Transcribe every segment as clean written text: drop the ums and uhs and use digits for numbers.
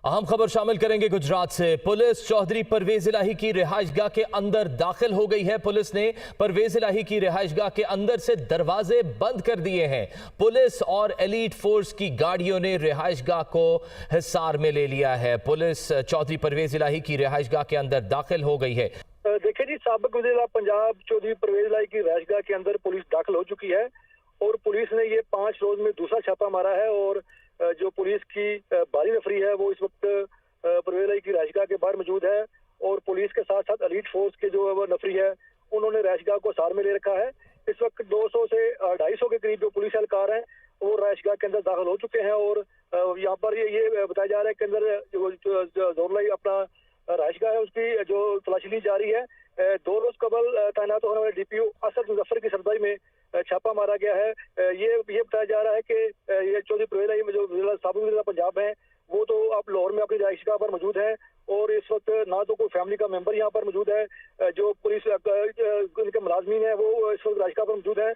अहम खबर शामिल करेंगे गुजरात से। पुलिस चौधरी परवेज इलाही की रिहाइशगाह के अंदर दाखिल हो गई है। पुलिस ने परवेज इलाही की रिहाइशगाह के अंदर से दरवाजे बंद कर दिए हैं। पुलिस और एलीट फोर्स की गाड़ियों ने रिहाइशगाह को हिसार में ले लिया है। पुलिस चौधरी परवेज इलाही की रिहाइशगाह के अंदर दाखिल हो गई है। देखिए जी, साबिक वज़ीर पंजाब चौधरी परवेज इलाही की रिहाइशगाह के अंदर पुलिस दाखिल हो चुकी है और पुलिस ने ये 5 रोज में दूसरा छापा मारा है। और जो पुलिस की भारी नफरी है वो इस वक्त परवेज इलाही की रिहाइशगाह के बाहर मौजूद है और पुलिस के साथ साथ एलीट फोर्स के जो वो नफरी है उन्होंने रिहाइशगाह को हिसार में ले रखा है। इस वक्त 200 से 250 के करीब जो पुलिस एहलकार हैं वो रिहाइशगाह के अंदर दाखिल हो चुके हैं। और यहाँ पर ये बताया जा रहा है कि अंदर जो जोरलाई अपना रिहाइशगाह है उसकी जो तलाशी ली जा रही है। 2 रोज कबल तैनात होने वाले DPO असद मुजफ्फर की सरदारी में छापा मारा गया है। ये बताया जा रहा है कि ये चौधरी परवेज इलाही में जो साबिक वज़ीर पंजाब हैं वो तो अब लाहौर में अपनी रिहाइशगाह पर मौजूद है और इस वक्त ना तो कोई फैमिली का मेंबर यहाँ पर मौजूद है। जो पुलिस उनके मुलाजमीन है वो इस वक्त रिहाइशगाह पर मौजूद है।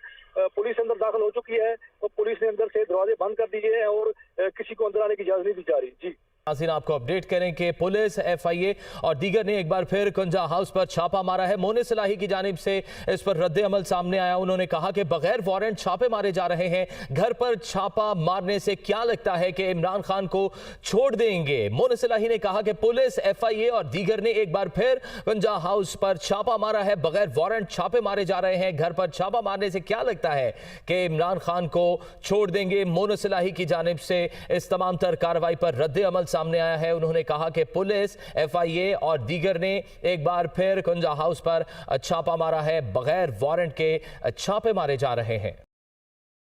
पुलिस अंदर दाखिल हो चुकी है और पुलिस ने अंदर से दरवाजे बंद कर दिए हैं और किसी को अंदर आने की इजाजत नहीं दी जा रही। जी नाज़रीन, आपको अपडेट करें कि पुलिस, FIA और दीगर ने एक बार फिर कुंजा हाउस पर छापा मारा है। मोनिस इलाही की जानिब से इस पर रद्द अमल सामने आया। उन्होंने कहा कि बगैर वारंट छापे मारे जा रहे हैं। घर पर छापा मारने से क्या लगता है कि इमरान खान को छोड़ देंगे। मोनिस इलाही ने कहा कि पुलिस, FIA और दीगर ने एक बार फिर कुंजा हाउस पर छापा मारा है। बगैर वारंट छापे मारे जा रहे हैं। घर पर छापा मारने से क्या लगता है कि इमरान खान को छोड़ देंगे। मोनिस इलाही की जानिब से इस तमाम तर कार्रवाई पर रद्द अमल सामने आया है। उन्होंने कहा कि पुलिस, FIA और दीगर ने एक बार फिर कुंजा हाउस पर छापा मारा है। बगैर वारंट के छापे मारे जा रहे हैं।